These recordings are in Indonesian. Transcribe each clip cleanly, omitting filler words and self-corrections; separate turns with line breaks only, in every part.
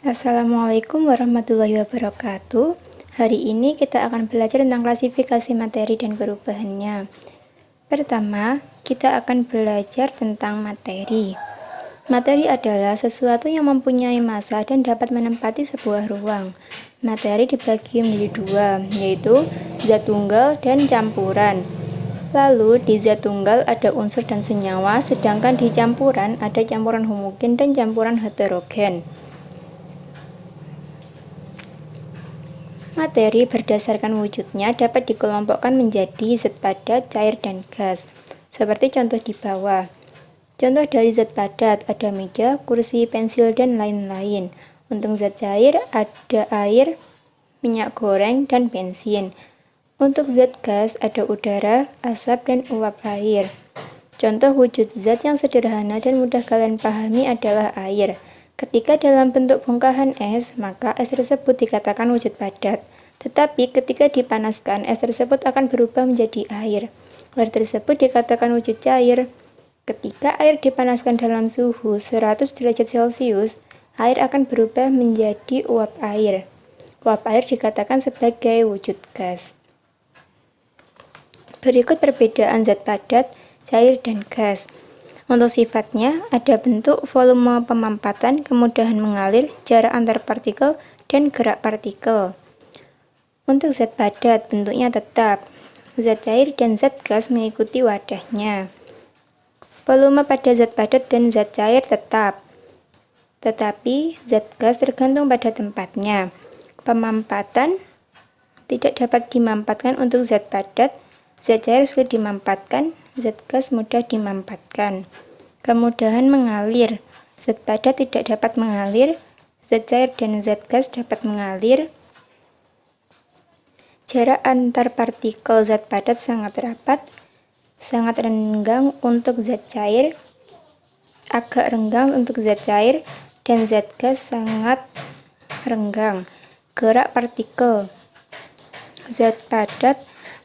Assalamualaikum warahmatullahi wabarakatuh. Hari ini kita akan belajar tentang klasifikasi materi dan perubahannya. Pertama, kita akan belajar tentang materi. Materi adalah sesuatu yang mempunyai massa dan dapat menempati sebuah ruang. Materi dibagi menjadi dua, yaitu zat tunggal dan campuran. Lalu di zat tunggal ada unsur dan senyawa, sedangkan di campuran ada campuran homogen dan campuran heterogen. Materi berdasarkan wujudnya dapat dikelompokkan menjadi zat padat, cair, dan gas. Seperti contoh di bawah. Contoh dari zat padat ada meja, kursi, pensil, dan lain-lain. Untuk zat cair ada air, minyak goreng, dan bensin. Untuk zat gas ada udara, asap, dan uap air. Contoh wujud zat yang sederhana dan mudah kalian pahami adalah air. Ketika dalam bentuk bongkahan es, maka es tersebut dikatakan wujud padat. Tetapi ketika dipanaskan, es tersebut akan berubah menjadi air. Air tersebut dikatakan wujud cair. Ketika air dipanaskan dalam suhu 100 derajat Celcius, air akan berubah menjadi uap air. Uap air dikatakan sebagai wujud gas. Berikut perbedaan zat padat, cair, dan gas. Untuk sifatnya, ada bentuk, volume pemampatan, kemudahan mengalir, jarak antar partikel, dan gerak partikel. Untuk zat padat, bentuknya tetap. Zat cair dan zat gas mengikuti wadahnya. Volume pada zat padat dan zat cair tetap. Tetapi, zat gas tergantung pada tempatnya. Pemampatan tidak dapat dimampatkan untuk zat padat, zat cair sulit dimampatkan, zat gas mudah dimampatkan. Kemudahan mengalir, zat padat tidak dapat mengalir, zat cair dan zat gas dapat mengalir. Jarak antar partikel zat padat sangat rapat, sangat renggang untuk zat cair, agak renggang untuk zat cair, dan zat gas sangat renggang. Gerak partikel zat padat,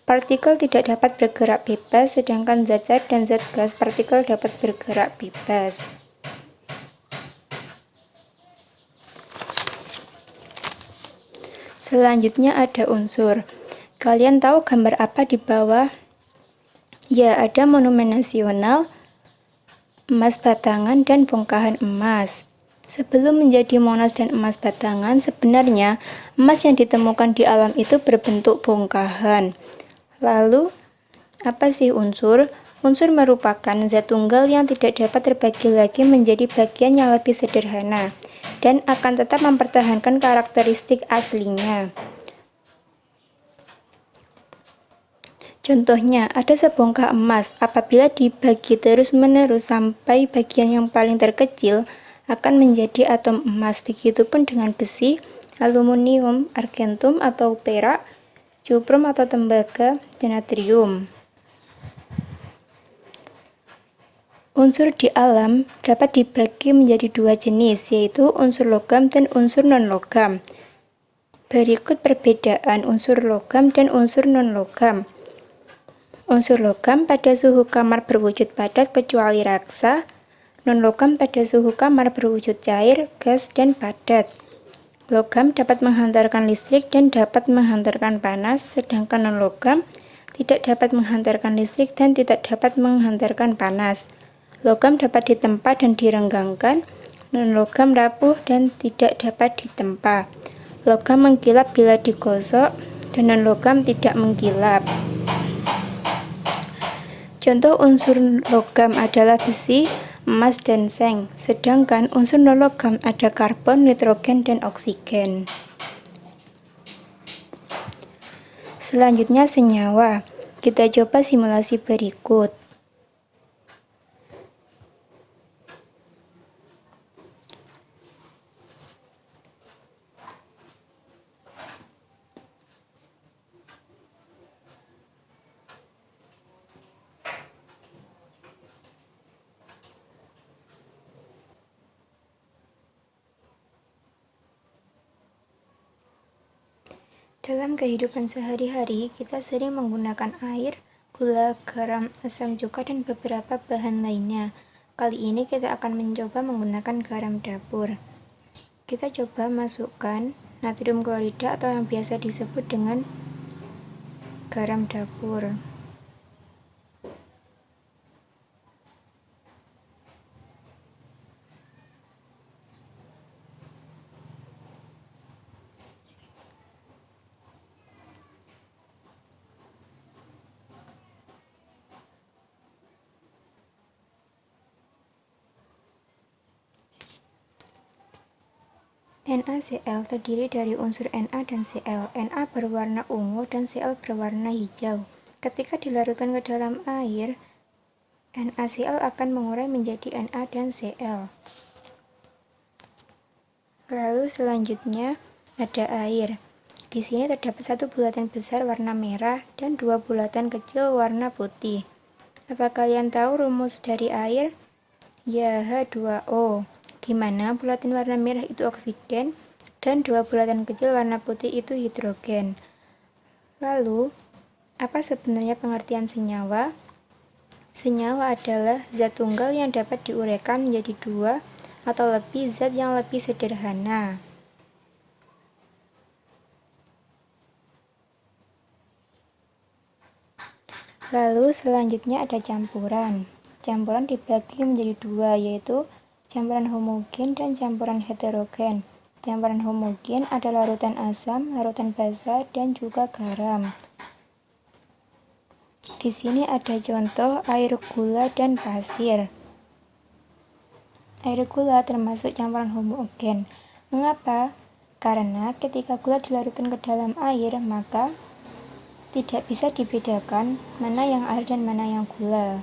partikel tidak dapat bergerak bebas, sedangkan zat cair dan zat gas partikel dapat bergerak bebas. Selanjutnya ada unsur. Kalian tahu gambar apa di bawah? Ya, ada monumen nasional, emas batangan, dan bongkahan emas. Sebelum menjadi monas dan emas batangan, sebenarnya emas yang ditemukan di alam itu berbentuk bongkahan. Lalu, apa sih unsur? Unsur merupakan zat tunggal yang tidak dapat terbagi lagi menjadi bagian yang lebih sederhana dan akan tetap mempertahankan karakteristik aslinya. Contohnya, ada sebongkah emas. Apabila dibagi terus-menerus sampai bagian yang paling terkecil akan menjadi atom emas. Begitupun dengan besi, aluminium, argentum atau perak, cuprum atau tembaga, dan natrium. Unsur di alam dapat dibagi menjadi dua jenis, yaitu unsur logam dan unsur non-logam. Berikut perbedaan unsur logam dan unsur non-logam. Unsur logam pada suhu kamar berwujud padat kecuali raksa, non-logam pada suhu kamar berwujud cair, gas, dan padat. Logam dapat menghantarkan listrik dan dapat menghantarkan panas, sedangkan non-logam tidak dapat menghantarkan listrik dan tidak dapat menghantarkan panas. Logam dapat ditempa dan direnggangkan, non-logam rapuh dan tidak dapat ditempa. Logam mengkilap bila digosok, dan non-logam tidak mengkilap. Contoh unsur logam adalah besi, emas, dan seng, sedangkan unsur non-logam ada karbon, nitrogen, dan oksigen. Selanjutnya senyawa. Kita coba simulasi berikut. Dalam kehidupan sehari-hari, kita sering menggunakan air, gula, garam, asam cuka, dan beberapa bahan lainnya. Kali ini kita akan mencoba menggunakan garam dapur. Kita coba masukkan natrium klorida atau yang biasa disebut dengan garam dapur. NaCl terdiri dari unsur Na dan Cl. Na berwarna ungu dan Cl berwarna hijau. Ketika dilarutkan ke dalam air, NaCl akan mengurai menjadi Na dan Cl. Lalu selanjutnya ada air. Di sini terdapat satu bulatan besar warna merah dan dua bulatan kecil warna putih. Apa kalian tahu rumus dari air? Ya, H2O, di mana bulatan warna merah itu oksigen dan dua bulatan kecil warna putih itu hidrogen. Lalu, apa sebenarnya pengertian senyawa? Senyawa adalah zat tunggal yang dapat diuraikan menjadi dua atau lebih zat yang lebih sederhana. Lalu selanjutnya ada campuran. Campuran dibagi menjadi dua, yaitu campuran homogen dan campuran heterogen. Campuran homogen ada larutan asam, larutan basa, dan juga garam. Di sini ada contoh air gula dan pasir. Air gula termasuk campuran homogen. Mengapa? Karena ketika gula dilarutkan ke dalam air, maka tidak bisa dibedakan mana yang air dan mana yang gula.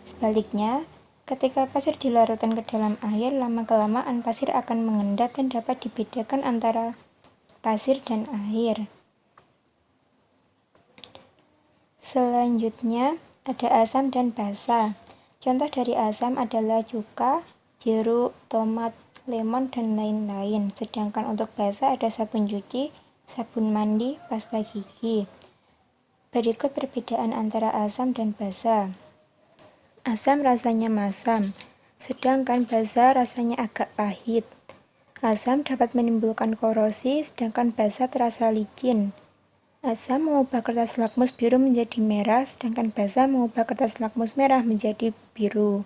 Sebaliknya, ketika pasir dilarutkan ke dalam air, lama-kelamaan pasir akan mengendap dan dapat dibedakan antara pasir dan air. Selanjutnya, ada asam dan basa. Contoh dari asam adalah cuka, jeruk, tomat, lemon, dan lain-lain. Sedangkan untuk basa ada sabun cuci, sabun mandi, pasta gigi. Berikut perbedaan antara asam dan basa. Asam rasanya masam, sedangkan basa rasanya agak pahit. Asam dapat menimbulkan korosi, sedangkan basa terasa licin. Asam mengubah kertas lakmus biru menjadi merah, sedangkan basa mengubah kertas lakmus merah menjadi biru.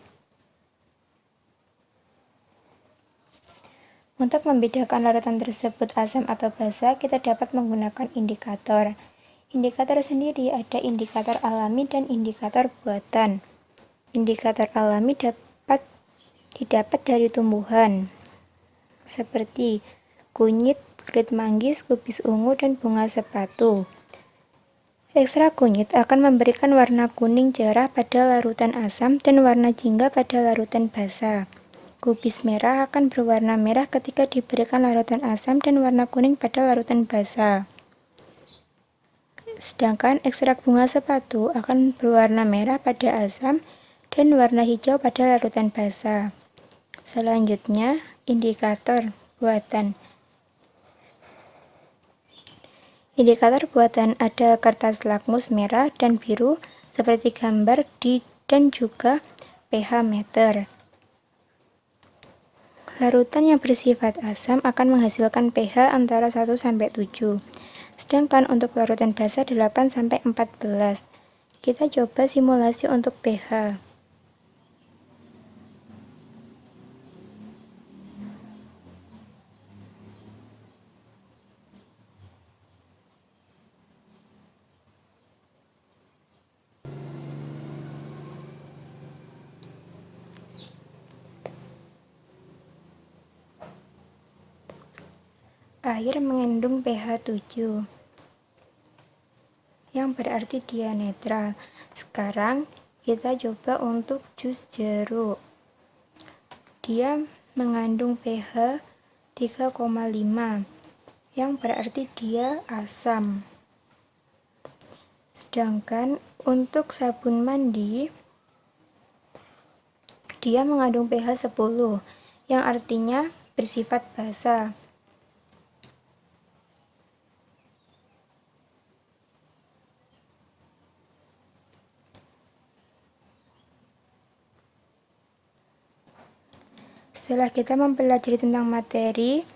Untuk membedakan larutan tersebut asam atau basa, kita dapat menggunakan indikator. Indikator sendiri ada indikator alami dan indikator buatan. Indikator alami didapat dari tumbuhan, seperti kunyit, kulit manggis, kubis ungu, dan bunga sepatu. Ekstrak kunyit akan memberikan warna kuning cerah pada larutan asam dan warna jingga pada larutan basa. Kubis merah akan berwarna merah ketika diberikan larutan asam dan warna kuning pada larutan basa. Sedangkan ekstrak bunga sepatu akan berwarna merah pada asam dan warna hijau pada larutan basa. Selanjutnya, indikator buatan. Indikator buatan ada kertas lakmus merah dan biru seperti gambar dan juga pH meter. Larutan yang bersifat asam akan menghasilkan pH antara 1 sampai 7. Sedangkan untuk larutan basa 8 sampai 14. Kita coba simulasi untuk pH. Air mengandung pH 7, yang berarti dia netral. Sekarang kita coba untuk jus jeruk. Dia mengandung pH 3,5, yang berarti dia asam. Sedangkan untuk sabun mandi, dia mengandung pH 10, yang artinya bersifat basa. Setelah kita mempelajari tentang materi,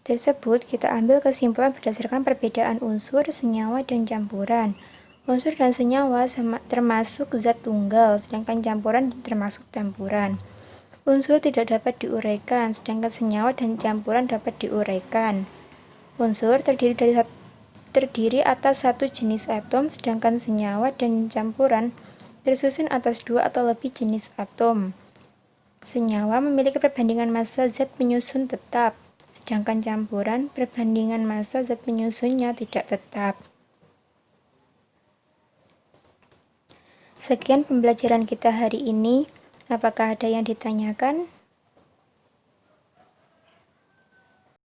tersebut, kita ambil kesimpulan berdasarkan perbedaan unsur, senyawa, dan campuran. Unsur dan senyawa termasuk zat tunggal, sedangkan campuran termasuk campuran. Unsur tidak dapat diuraikan, sedangkan senyawa dan campuran dapat diuraikan. Unsur terdiri atas satu jenis atom, sedangkan senyawa dan campuran tersusun atas dua atau lebih jenis atom. Senyawa memiliki perbandingan massa zat penyusun tetap, sedangkan campuran perbandingan massa zat penyusunnya tidak tetap. Sekian pembelajaran kita hari ini. Apakah ada yang ditanyakan?